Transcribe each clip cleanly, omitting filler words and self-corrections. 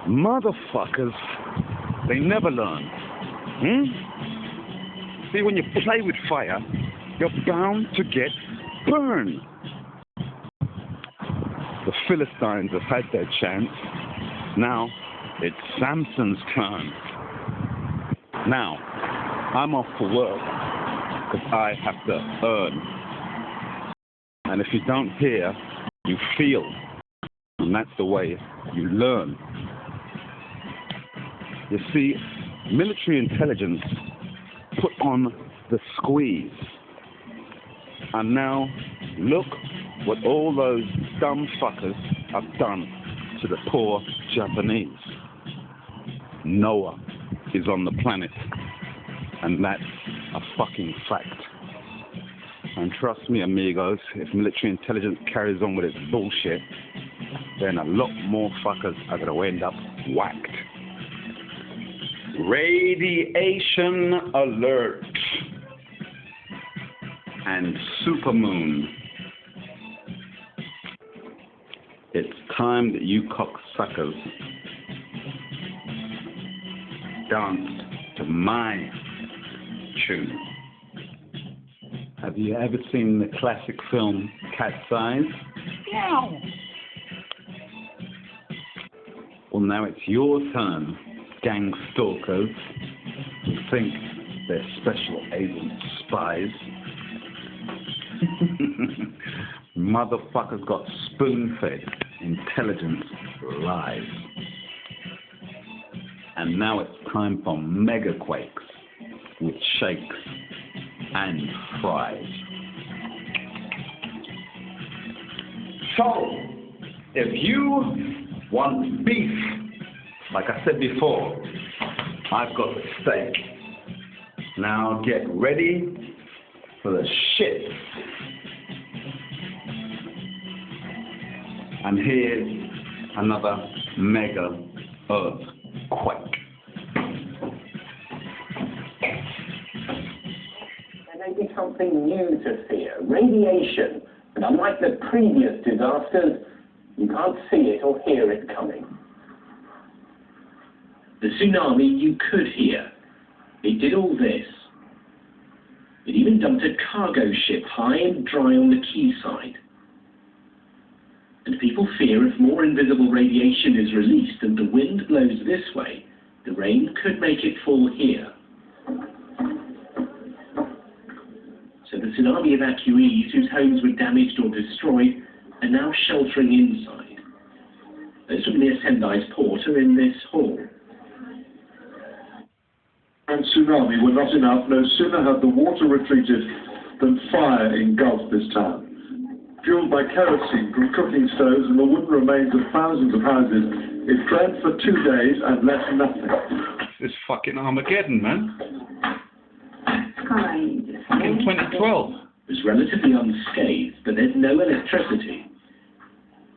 Motherfuckers, they never learn. See, when you play with fire, you're bound to get burned. The Philistines have had their chance. Now, it's Samson's turn. Now, I'm off for work because I have to earn. And if you don't hear, you feel. And that's the way you learn. You see, military intelligence put on the squeeze. And now, look what all those dumb fuckers have done to the poor Japanese. Noah is on the planet. And that's a fucking fact. And trust me, amigos, if military intelligence carries on with its bullshit, then a lot more fuckers are going to end up whacked. Radiation alert. And supermoon. It's time that you cocksuckers dance to my tune. Have you ever seen the classic film Cat's Eyes? Meow. Well, now it's your turn, gang stalkers, who think they're special agent spies. Motherfuckers got spoon-fed intelligence lies. And now it's time for mega quakes with shakes and fries. So, if you want beef, like I said before, I've got the steak. Now get ready for the shit. And here's another mega earthquake. There may be something new to fear, radiation. But unlike the previous disasters, you can't see it or hear it coming. The tsunami you could hear. It did all this. It even dumped a cargo ship high and dry on the quayside. And people fear if more invisible radiation is released and the wind blows this way, the rain could make it fall here. So the tsunami evacuees whose homes were damaged or destroyed are now sheltering inside. Those from near Sendai's port are in this hall. And tsunami were not enough. No sooner had the water retreated than fire engulfed this town. Fueled by kerosene from cooking stoves and the wooden remains of thousands of houses, it drank for 2 days and left nothing. This is fucking Armageddon, man. Fucking 2012. It was relatively unscathed, but there's no electricity.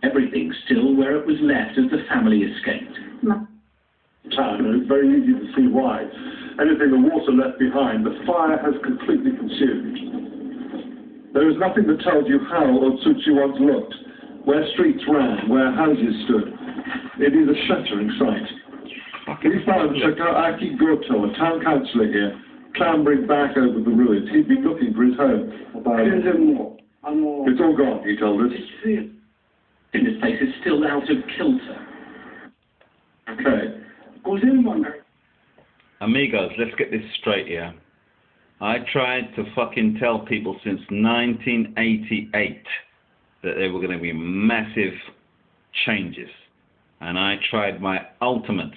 Everything's still where it was left as the family escaped. Town, and it's very easy to see why. Anything the water left behind, the fire has completely consumed. There is nothing that tells you how Otsuchi once looked, where streets ran, where houses stood. It is a shattering sight. We found Shakaaki Goto, a town councillor here, clambering back over the ruins. He'd been looking for his home. It's all gone, he told us. And this place is still out of kilter. Okay. Amigos, let's get this straight here. I tried to fucking tell people since 1988 that there were going to be massive changes. And I tried my ultimate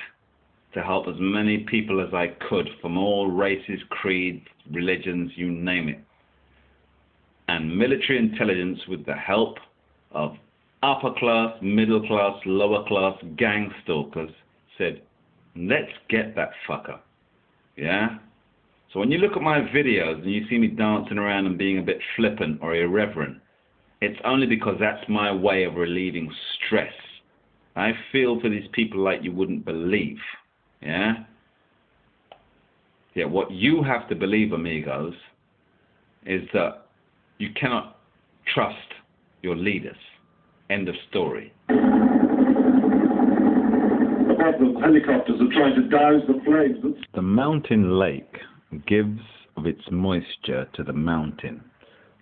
to help as many people as I could from all races, creeds, religions, you name it. And military intelligence, with the help of upper class, middle class, lower class gang stalkers, said, let's get that fucker. Yeah? So when you look at my videos and you see me dancing around and being a bit flippant or irreverent, it's only because that's my way of relieving stress. I feel for these people like you wouldn't believe. Yeah? Yeah, what you have to believe, amigos, is that you cannot trust your leaders. End of story. Upon problem. Helicopters are trying to douse the flames. The mountain lake gives of its moisture to the mountain.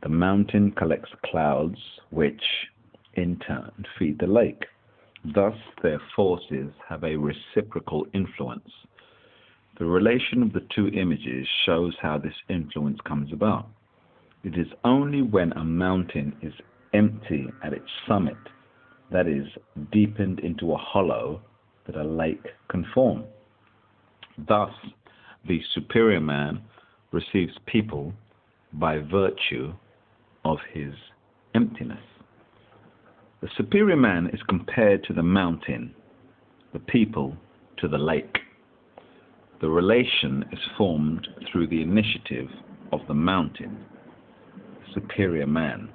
The mountain collects clouds which, in turn, feed the lake. Thus, their forces have a reciprocal influence. The relation of the two images shows how this influence comes about. It is only when a mountain is empty at its summit, that is, deepened into a hollow, that a lake can form. Thus, the superior man receives people by virtue of his emptiness. The superior man is compared to the mountain, the people to the lake. The relation is formed through the initiative of the mountain, superior man.